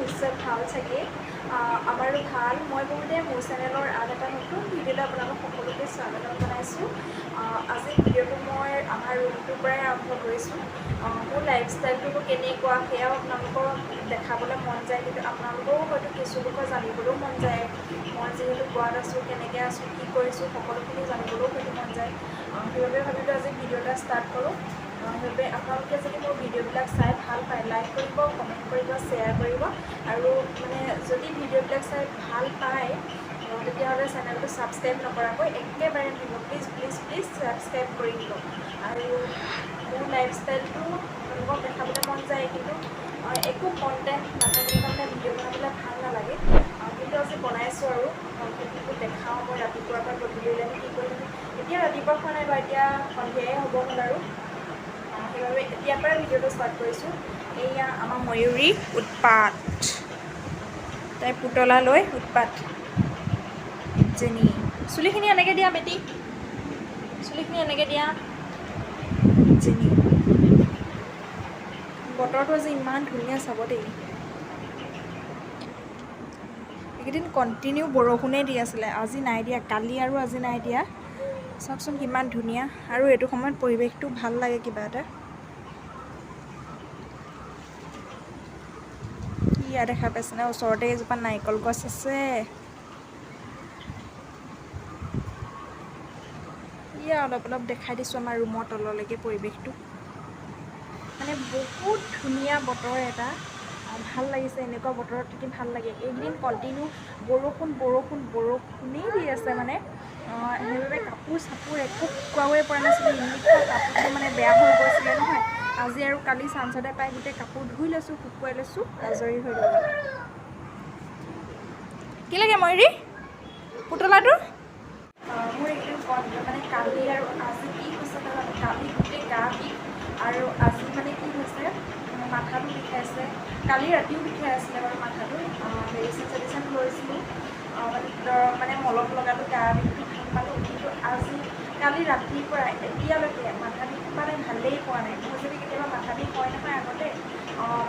নিশ্চয় ভাল চাগে আমাৰো ভাল মই বহুতে মোৰ চেনেলৰ আন এটা নতুন ভিডিঅ'লৈ আপোনালোক সকলোকে স্বাগতম জনাইছোঁ আজি ভিডিঅ'টো মই আমাৰ ৰুমটোৰ পৰাই আৰম্ভ কৰিছোঁ মোৰ লাইফষ্টাইলটো কেনেকুৱা সেয়াও আপোনালোকক দেখাবলৈ মন যায় কিন্তু আপোনালোকেও হয়তো কিছু বিষয়ে জানিবলৈও মন যায় মই যিহেতু গোৱাত আছোঁ কেনেকৈ আছোঁ কি কৰিছোঁ সকলোখিনি জানিবলৈও হয়তো মন যায় সেইবাবে ভাবিলোঁ আজি ভিডিঅ' এটা ষ্টাৰ্ট কৰোঁ সেইবাবে আপোনালোকে যদি মোৰ ভিডিঅ'বিলাক চাই ভাল পায় লাইক কৰিব কমেণ্ট কৰিব শ্বেয়াৰ কৰিব আৰু মানে যদি ভিডিঅ'বিলাক চাই ভাল পায় তেতিয়াহ'লে চেনেলটো ছাবস্ক্ৰাইব নকৰাকৈ একেবাৰে দিব প্লিজ ছাবস্ক্ৰাইব কৰি দিব আৰু মোৰ লাইফষ্টাইলটো আপোনালোকক দেখাবলৈ মন যায় কিন্তু একো কণ্টেণ্ট নাথাকিলে তাৰমানে ভিডিঅ' বনাবলৈ ভাল নালাগে কিন্তু আজি বনাইছোঁ আৰু আপোনালোকক দেখাওঁ মই ৰাতিপুৱাৰ পৰা গধূলিলৈ কি কৰিম এতিয়া ৰাতিপুৱা খোৱা নাই বাৰু এতিয়া সন্ধিয়াই হ'ব হ'ল আৰু সেইবাবে এতিয়াৰ পৰাই ভিডিঅ'টো ষ্টাৰ্ট কৰিছোঁ এয়া আমাৰ ময়ূৰী উৎপাত তাই পুতলা লৈ উৎপাত যেনি চুলিখিনি এনেকৈ দিয়া বেটি চুলিখিনি এনেকৈ দিয়া যেনি বতৰটো আজি ইমান ধুনীয়া চাব দেই এইকেইদিন কণ্টিনিউ বৰষুণেই দি আছিলে আজি নাই দিয়া কালি আৰু আজি নাই দিয়া চাওকচোন কিমান ধুনীয়া আৰু এইটো সময়ত পৰিৱেশটো ভাল লাগে কিবা এটা ইয়াত দেখা পাইছেনে ওচৰতে এজোপা নাৰিকল গছ আছে ইয়া অলপ অলপ দেখাই দিছোঁ আমাৰ ৰুমৰ তললৈকে পৰিৱেশটো মানে বহুত ধুনীয়া বতৰ এটা ভাল লাগিছে এনেকুৱা বতৰত থাকি ভাল লাগে এইকেইদিন কণ্টিনিউ বৰষুণেই দি আছে মানে সেইবাবে কাপোৰ চাপোৰ একো শুকুৱাবই পৰা নাছিলোঁ এনেকুৱা কাপোৰবোৰ মানে বেয়া হৈ গৈছিলে নহয় আজি আৰু কালি চাঞ্চতে পাই গোটেই কাপোৰ ধুই লৈছোঁ শুকুৱাই লৈছোঁ আজৰি হৈ গ'ল কি লাগে ময়ূৰী পুতলাটো মোৰ একদম মানে কালি আৰু আজি কি হৈছে কালি গোটেই গা বিষ আৰু আজি মানে কি হৈছে মাথাটো বিষাইছে কালি ৰাতিও বিষাই আছিলে বাৰু মাথাটো মেডিচিন লৈছিলোঁ মানে মলম লগালোঁ গা বিষটো ভাল পালোঁ কিন্তু আজি কালি ৰাতিৰ পৰা এতিয়ালৈকে মাথা বিষ মানে ভালেই পোৱা নাই মোৰ যদি কেতিয়াবা মাথা বিষ হয় নহয় আগতে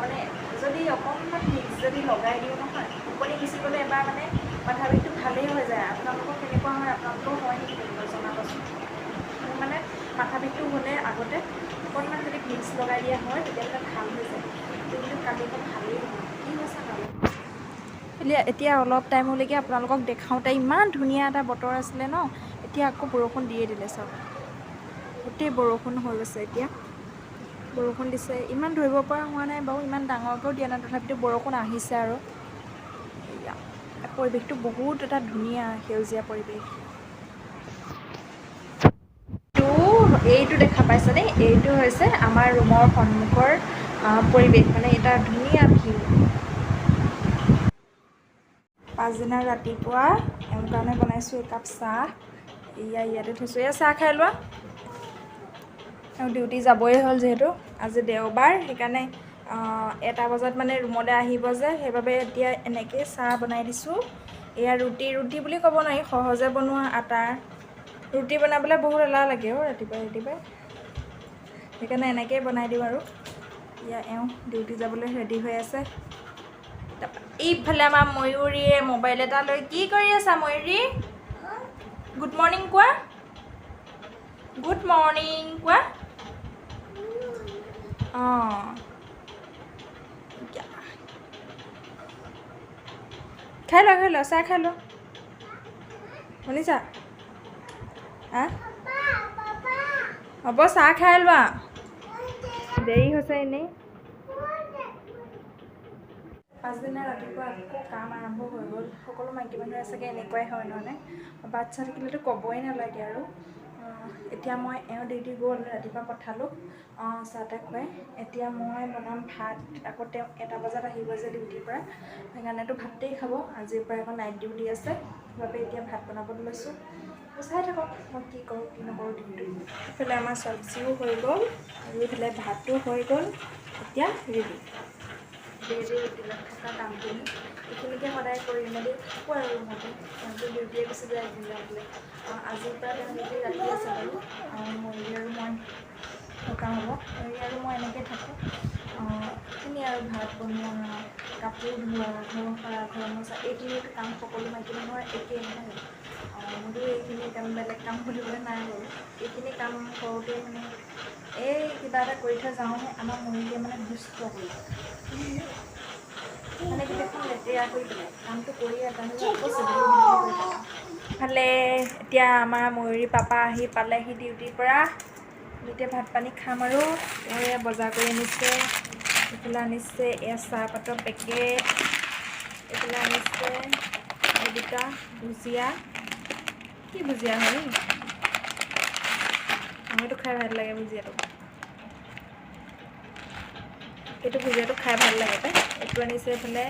মানে যদি অকণমান ভিক্স যদি লগাই দিওঁ নহয় টোপনি গুচি গ'লে এবাৰ মানে মাথা বিষটো ভালেই হৈ যায় আপোনালোকৰ কেনেকুৱা হয় আপোনালোকেও হয় নেকি তেনেকুৱা জনাবচোন মোৰ মানে মাথা বিষটো হ'লে আগতে অকণমান যদি ভিক্স লগাই দিয়া হয় তেতিয়াহ'লে ভাল হৈ যায় কিন্তু কালি আকৌ ভালেই নহয় কি হৈছে কালি এতিয়া অলপ টাইমলৈকে আপোনালোকক দেখাওঁতে ইমান ধুনীয়া এটা বতৰ আছিলে ন এতিয়া আকৌ বৰষুণ দিয়ে দিলে চাওক গোটেই বৰষুণ হৈ গৈছে এতিয়া বৰষুণ দিছে ইমান ধৰিব পৰা হোৱা নাই বাৰু ইমান ডাঙৰকৈও দিয়া নাই তথাপিতো বৰষুণ আহিছে আৰু এয়া পৰিৱেশটো বহুত এটা ধুনীয়া সেউজীয়া পৰিৱেশ এইটো দেখা পাইছেনে এইটো হৈছে আমাৰ ৰুমৰ সন্মুখৰ পৰিৱেশ মানে এটা ধুনীয়া ভিউ পাছদিনা ৰাতিপুৱা এওঁৰ কাৰণে বনাইছোঁ একাপ চাহ ইয়াতে থৈছোঁ এয়া চাহ খাই লোৱা এওঁ ডিউটি যাবই হ'ল যিহেতু আজি দেওবাৰ সেইকাৰণে 1টা বজাত মানে ৰুমলৈ আহিব যে সেইবাবে এতিয়া এনেকৈ চাহ বনাই দিছোঁ এয়া ৰুটি বুলি ক'ব নোৱাৰি সহজে বনোৱা আটাৰ ৰুটি বনাবলৈ বহুত এলাহ লাগে ৰাতিপুৱাই সেইকাৰণে এনেকৈয়ে বনাই দিওঁ আৰু এয়া এওঁ ডিউটি যাবলৈ ৰেডি হৈ আছে এইফালে আমাৰ ময়ূৰীয়ে মোবাইল এটা লৈ কি কৰি আছা ময়ূৰী গুড মৰ্ণিং কোৱা কোৱা অঁ খাই লোৱা চাহ খাই লোৱা শুনিছা হ'ব চাহ খাই লোৱা দেৰি হৈছে এনেই পাছদিনা ৰাতিপুৱা আকৌ কাম আৰম্ভ হৈ গ'ল সকলো মাইকী মানুহে চাগে এনেকুৱাই হয় নহয়নে বাচ্ছা থাকিলেতো ক'বই নালাগে আৰু এতিয়া মই এওঁ ডিউটি গ'ল ৰাতিপুৱা পঠালোঁ চাহ তাহ খুৱাই এতিয়া মই বনাম ভাত আকৌ তেওঁ 1টা বজাত আহিব যে ডিউটিৰ পৰা সেইকাৰণেতো ভাতেই খাব আজিৰ পৰা আকৌ নাইট ডিউটি আছে সেইবাবে এতিয়া ভাত বনাবলৈ লৈছোঁ চাই থাকক মই কি কৰোঁ কি নকৰোঁ ডিউটি এইফালে আমাৰ চব্জিও হৈ গ'ল আৰু এইফালে ভাতো হৈ গ'ল এতিয়া ৰেডি ৰুটিনত থকা কামখিনি এইখিনিকে সদায় কৰি মেলি থাকোঁ আৰু ৰুমতে তেওঁতো ডিউটিয়ে গুচি যায় যাবলৈ আজিৰ পৰা তেওঁ ডিউটি ৰাতি আছে বাৰু ময়ূৰী আৰু মই থকা হ'ব ময়ূৰী আৰু মই এনেকৈ থাকোঁ এইখিনি আৰু ভাত বনোৱা, কাপোৰ ধোৱা, ঘৰ সৰা, ঘৰ মোচা, এইখিনি কাম সকলো মাইকী মানুহৰ একেই নহয়। মোৰো এইখিনি কাম বেলেগ কাম বুলিবলৈ নাই বাৰু। এইখিনি কাম কৰোঁতে মানে এই কিবা এটা কৰি থৈ যাওঁহে আমাৰ মহিলায়ে মানে দুষ্ট কৰি মানে গোটেইখন লেতেৰা কৰি পেলাই কামটো কৰি আকৌ ইফালে এতিয়া আমাৰ ময়ূৰী পাপা আহি পালেহি ডিউটিৰ পৰা। এতিয়া ভাত পানী খাম আৰু এয়া বজাৰ কৰি আনিছে। এইফালে আনিছে এয়া চাহপাতৰ পেকেট, এইফালে আনিছে ববিতা ভুজিয়া। কি ভুজিয়া হয়? মইতো খাই ভাল লাগে ভুজিয়াটো। এইটো ভুজিয়াটো খাই ভাল লাগে পাই। এইটো আনিছে এইফালে।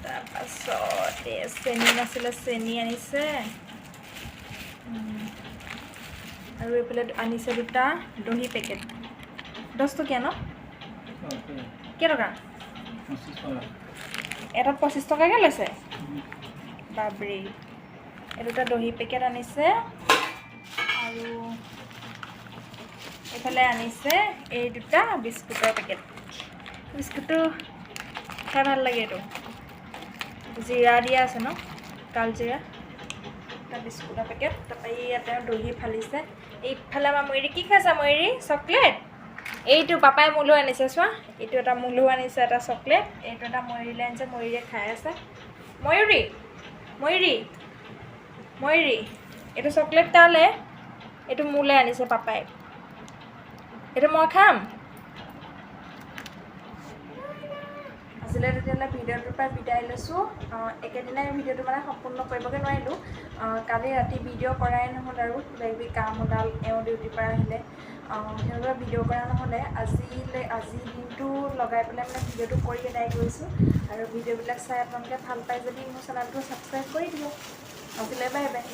তাৰপাছত চেনি নাছিলে, চেনি আনিছে। আৰু এইফালে আনিছে দুটা দহি পেকেট। 10 টকীয়া ন? কেইটকা? এটাত 25 টকাকৈ লৈছে। বাবৰে। এই দুটা দহি পেকেট আনিছে আৰু এইফালে আনিছে এই দুটা বিস্কুটৰ পেকেট। বিস্কুটটো খাই ভাল লাগে। এইটো জিৰা দিয়া আছে ন, কালজিৰা। এটা বিস্কুটৰ পেকেট। তাৰপৰা ইয়াতে দহি ফালিছে। এইফালে আমাৰ ময়ূৰী কি খাইছা? ময়ূৰী চকলেট। এইটো পাপাই মোলৈ আনিছে চোৱা। এইটো এটা মোলৈ আনিছে, এটা চকলেট। এইটো এটা ময়ূৰীলৈ আনিছে, ময়ূৰীয়ে খাই আছে। ময়ূৰী ময়ূৰী ময়ূৰী, এইটো চকলেট তালে, এইটো মোলৈ আনিছে পাপাই। এইটো মই খাম। আজিলৈ তেতিয়াহ'লে ভিডিঅ'টোৰ পৰা বিদায় লৈছোঁ। একেদিনাই ভিডিঅ'টো মানে সম্পূৰ্ণ কৰিবগৈ নোৱাৰিলোঁ। কালি ৰাতি ভিডিঅ' কৰাই নহ'ল আৰু কিবাকিবি কাম ওলাল। এওঁ ডিউটিৰ পৰা আহিলে, সেইবাবে ভিডিঅ' কৰা নহ'লে। আজি দিনটো লগাই পেলাই মানে ভিডিঅ'টো কৰি এদাই কৰিছোঁ। আৰু ভিডিঅ'বিলাক চাই আপোনালোকে ভাল পায় যদি মোৰ চেনেলটো ছাবস্ক্ৰাইব কৰি দিব। আজিলৈ বাই বাই।